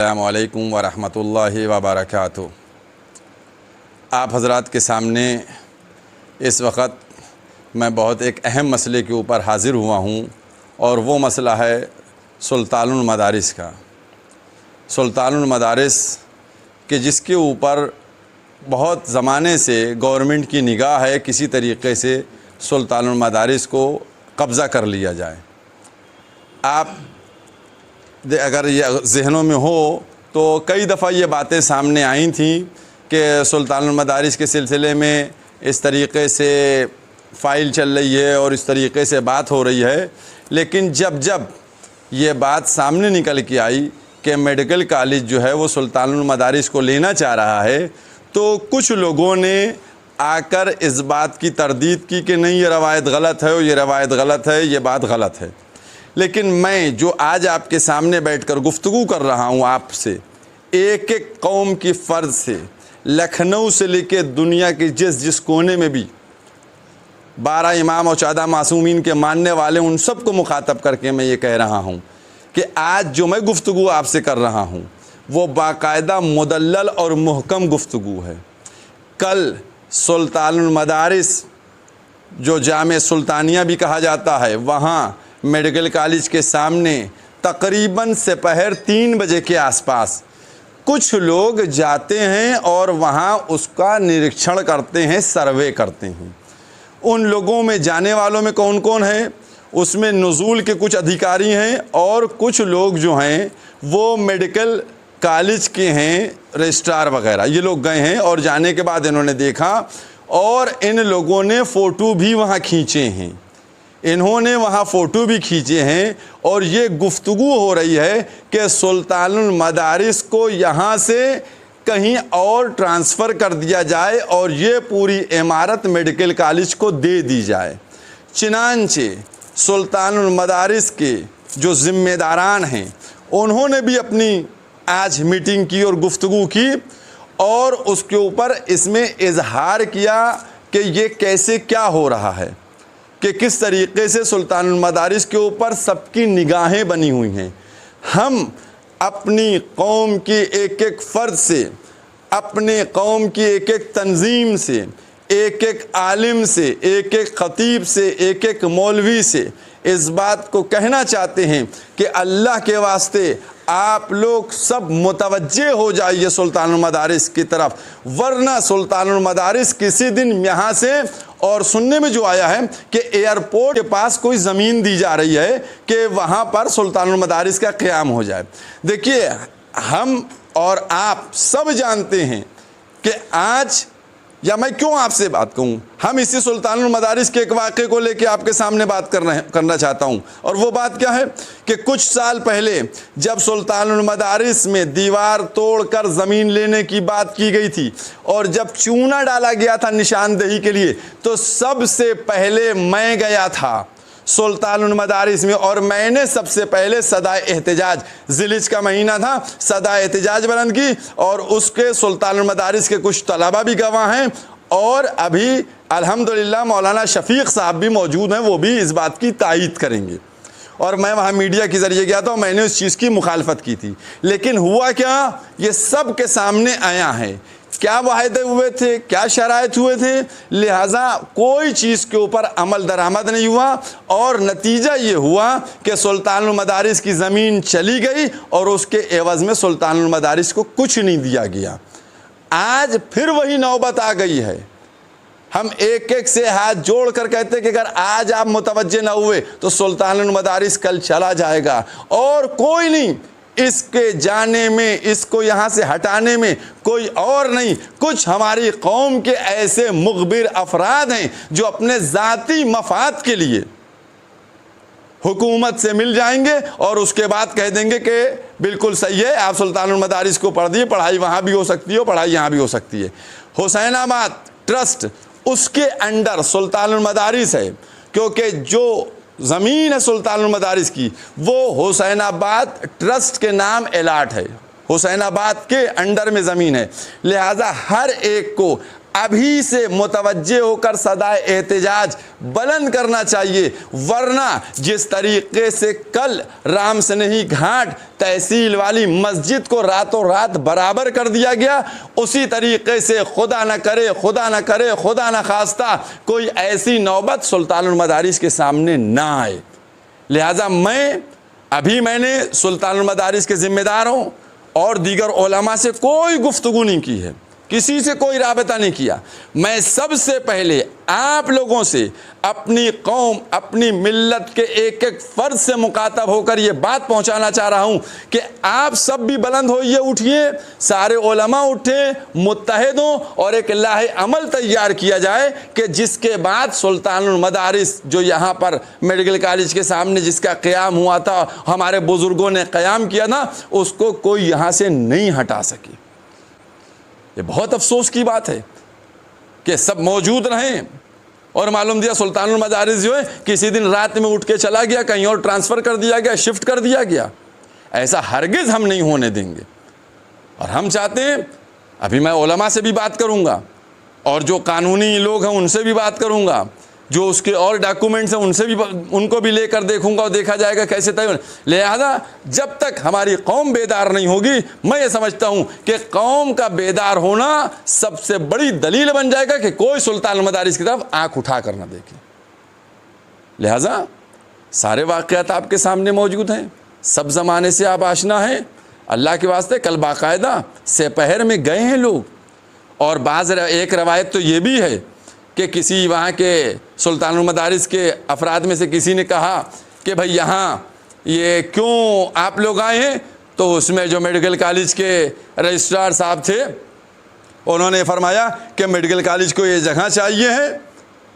السلام علیکم ورحمۃ اللہ وبرکاتہ۔ آپ حضرات کے سامنے اس وقت میں بہت ایک اہم مسئلے کے اوپر حاضر ہوا ہوں، اور وہ مسئلہ ہے سلطان المدارس کا۔ سلطان المدارس کہ جس کے اوپر بہت زمانے سے گورنمنٹ کی نگاہ ہے کسی طریقے سے سلطان المدارس کو قبضہ کر لیا جائے۔ آپ اگر یہ ذہنوں میں ہو تو کئی دفعہ یہ باتیں سامنے آئی تھیں کہ سلطان المدارس کے سلسلے میں اس طریقے سے فائل چل رہی ہے اور اس طریقے سے بات ہو رہی ہے، لیکن جب یہ بات سامنے نکل کے آئی کہ میڈیکل کالج جو ہے وہ سلطان المدارس کو لینا چاہ رہا ہے، تو کچھ لوگوں نے آ کر اس بات کی تردید کی کہ نہیں، یہ روایت غلط ہے اور یہ روایت غلط ہے، یہ بات غلط ہے۔ لیکن میں جو آج آپ کے سامنے بیٹھ کر گفتگو کر رہا ہوں آپ سے، ایک ایک قوم کی فرد سے، لکھنؤ سے لے کے دنیا کے جس کونے میں بھی 12 امام اور 14 معصومین کے ماننے والے، ان سب کو مخاطب کر کے میں یہ کہہ رہا ہوں کہ آج جو میں گفتگو آپ سے کر رہا ہوں وہ باقاعدہ مدلل اور محکم گفتگو ہے۔ کل سلطان المدارس جو جامع سلطانیہ بھی کہا جاتا ہے، وہاں میڈیکل کالج کے سامنے تقریباً سپہر 3 بجے کے آس پاس کچھ لوگ جاتے ہیں اور وہاں اس کا نریکشن کرتے ہیں، سروے کرتے ہیں۔ ان لوگوں میں جانے والوں میں کون کون ہیں؟ اس میں نزول کے کچھ ادھیکاری ہیں، اور کچھ لوگ جو ہیں وہ میڈیکل کالج کے ہیں، رجسٹرار وغیرہ، یہ لوگ گئے ہیں اور جانے کے بعد انہوں نے دیکھا، اور ان لوگوں نے فوٹو بھی وہاں کھینچے ہیں، فوٹو بھی کھینچے ہیں، اور یہ گفتگو ہو رہی ہے کہ سلطان المدارس کو یہاں سے کہیں اور ٹرانسفر کر دیا جائے اور یہ پوری عمارت میڈیکل کالج کو دے دی جائے۔ چنانچہ سلطان المدارس کے جو ذمہ داران ہیں انہوں نے بھی اپنی آج میٹنگ کی اور گفتگو کی، اور اس کے اوپر اس میں اظہار کیا کہ یہ کیسے کیا ہو رہا ہے، کہ کس طریقے سے سلطان المدارس کے اوپر سب کی نگاہیں بنی ہوئی ہیں۔ ہم اپنی قوم کی ایک ایک فرد سے، اپنے قوم کی ایک ایک تنظیم سے، ایک ایک عالم سے، ایک ایک خطیب سے، ایک ایک مولوی سے اس بات کو کہنا چاہتے ہیں کہ اللہ کے واسطے آپ لوگ سب متوجہ ہو جائیے سلطان المدارس کی طرف، ورنہ سلطان المدارس کسی دن یہاں سے، اور سننے میں جو آیا ہے کہ ایئرپورٹ کے پاس کوئی زمین دی جا رہی ہے کہ وہاں پر سلطان المدارس کا قیام ہو جائے۔ دیکھیے، ہم اور آپ سب جانتے ہیں کہ آج، یا میں کیوں آپ سے بات کہوں، ہم اسی سلطان المدارس کے ایک واقعے کو لے کے آپ کے سامنے بات کرنا چاہتا ہوں، اور وہ بات کیا ہے کہ کچھ سال پہلے جب سلطان المدارس میں دیوار توڑ کر زمین لینے کی بات کی گئی تھی اور جب چونا ڈالا گیا تھا نشاندہی کے لیے، تو سب سے پہلے میں گیا تھا سلطان المدارس میں، اور میں نے سب سے پہلے صدائے احتجاج، ذیلحج کا مہینہ تھا، صدائے احتجاج بلند کی، اور اس کے سلطان المدارس کے کچھ طلبہ بھی گواہ ہیں، اور ابھی الحمدللہ مولانا شفیق صاحب بھی موجود ہیں، وہ بھی اس بات کی تائید کریں گے۔ اور میں وہاں میڈیا کے ذریعے گیا تھا اور میں نے اس چیز کی مخالفت کی تھی، لیکن ہوا کیا، یہ سب کے سامنے آیا ہے، کیا واحدے ہوئے تھے، کیا شرائط ہوئے تھے، لہٰذا کوئی چیز کے اوپر عمل درآمد نہیں ہوا، اور نتیجہ یہ ہوا کہ سلطان المدارس کی زمین چلی گئی اور اس کے عوض میں سلطان المدارس کو کچھ نہیں دیا گیا۔ آج پھر وہی نوبت آ گئی ہے۔ ہم ایک ایک سے ہاتھ جوڑ کر کہتے ہیں کہ اگر آج آپ متوجہ نہ ہوئے تو سلطان المدارس کل چلا جائے گا، اور کوئی نہیں اس کے جانے میں، اس کو یہاں سے ہٹانے میں کوئی اور نہیں، کچھ ہماری قوم کے ایسے مخبر افراد ہیں جو اپنے ذاتی مفاد کے لیے حکومت سے مل جائیں گے اور اس کے بعد کہہ دیں گے کہ بالکل صحیح ہے، آپ سلطان المدارس کو پڑھ دیے، پڑھائی وہاں بھی ہو سکتی ہے، پڑھائی یہاں بھی ہو سکتی ہے۔ حسین آباد ٹرسٹ، اس کے انڈر سلطان المدارس ہے، کیونکہ جو زمین ہے سلطان المدارس کی وہ حسین آباد ٹرسٹ کے نام الاٹ ہے، حسین آباد کے انڈر میں زمین ہے، لہٰذا ہر ایک کو ابھی سے متوجہ ہو کر صدائے احتجاج بلند کرنا چاہیے، ورنہ جس طریقے سے کل رام سنہی گھاٹ تحصیل والی مسجد کو راتوں رات برابر کر دیا گیا، اسی طریقے سے خدا نہ کرے خدا نہ خواستہ کوئی ایسی نوبت سلطان المدارس کے سامنے نہ آئے۔ لہٰذا میں نے سلطان المدارس کے ذمہ داروں اور دیگر علماء سے کوئی گفتگو نہیں کی ہے، کسی سے کوئی رابطہ نہیں کیا۔ میں سب سے پہلے آپ لوگوں سے اپنی قوم، اپنی ملت کے ایک ایک فرد سے مخاطب ہو کر یہ بات پہنچانا چاہ رہا ہوں کہ آپ سب بھی بلند ہوئیے، اٹھیے، سارے علماء اٹھیں، متحد ہوں اور ایک لاہ عمل تیار کیا جائے کہ جس کے بعد سلطان المدارس جو یہاں پر میڈیکل کالج کے سامنے جس کا قیام ہوا تھا، ہمارے بزرگوں نے قیام کیا نا، اس کو کوئی یہاں سے نہیں ہٹا سکی۔ یہ بہت افسوس کی بات ہے کہ سب موجود رہیں اور معلوم دیا سلطان المدارس جو ہے کسی دن رات میں اٹھ کے چلا گیا، کہیں اور ٹرانسفر کر دیا گیا، شفٹ کر دیا گیا۔ ایسا ہرگز ہم نہیں ہونے دیں گے، اور ہم چاہتے ہیں، ابھی میں علماء سے بھی بات کروں گا اور جو قانونی لوگ ہیں ان سے بھی بات کروں گا، جو اس کے اور ڈاکومنٹس ہیں ان کو بھی لے کر دیکھوں گا اور دیکھا جائے گا کیسے طے۔ لہذا جب تک ہماری قوم بیدار نہیں ہوگی، میں یہ سمجھتا ہوں کہ قوم کا بیدار ہونا سب سے بڑی دلیل بن جائے گا کہ کوئی سلطان المدارس کی طرف آنکھ اٹھا کر نہ دیکھے۔ لہذا سارے واقعات آپ کے سامنے موجود ہیں، سب زمانے سے آپ آشنا ہیں۔ اللہ کے واسطے کل باقاعدہ سپہر میں گئے ہیں لوگ، اور ایک روایت تو یہ بھی ہے کہ کسی وہاں کے سلطان المدارس کے افراد میں سے کسی نے کہا کہ بھئی یہاں یہ کیوں آپ لوگ آئے ہیں؟ تو اس میں جو میڈیکل کالج کے رجسٹرار صاحب تھے انہوں نے فرمایا کہ میڈیکل کالج کو یہ جگہ چاہیے ہے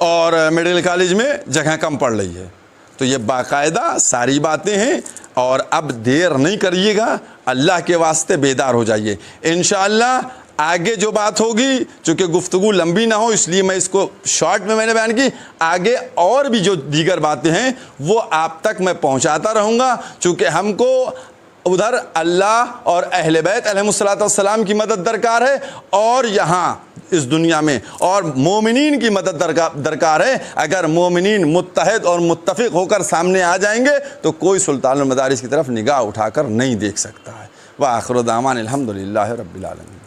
اور میڈیکل کالج میں جگہ کم پڑ رہی ہے۔ تو یہ باقاعدہ ساری باتیں ہیں، اور اب دیر نہیں کریے گا، اللہ کے واسطے بیدار ہو جائیے۔ انشاءاللہ آگے جو بات ہوگی، چونکہ گفتگو لمبی نہ ہو اس لیے میں اس کو شارٹ میں نے بیان کی، آگے اور بھی جو دیگر باتیں ہیں وہ آپ تک میں پہنچاتا رہوں گا، چونکہ ہم کو ادھر اللہ اور اہل بیت علیہم السلام کی مدد درکار ہے، اور یہاں اس دنیا میں اور مومنین کی مدد درکار ہے۔ اگر مومنین متحد اور متفق ہو کر سامنے آ جائیں گے تو کوئی سلطان المدارس کی طرف نگاہ اٹھا کر نہیں دیکھ سکتا ہے۔ وآخر دعوانا الحمدللہ رب العالمین۔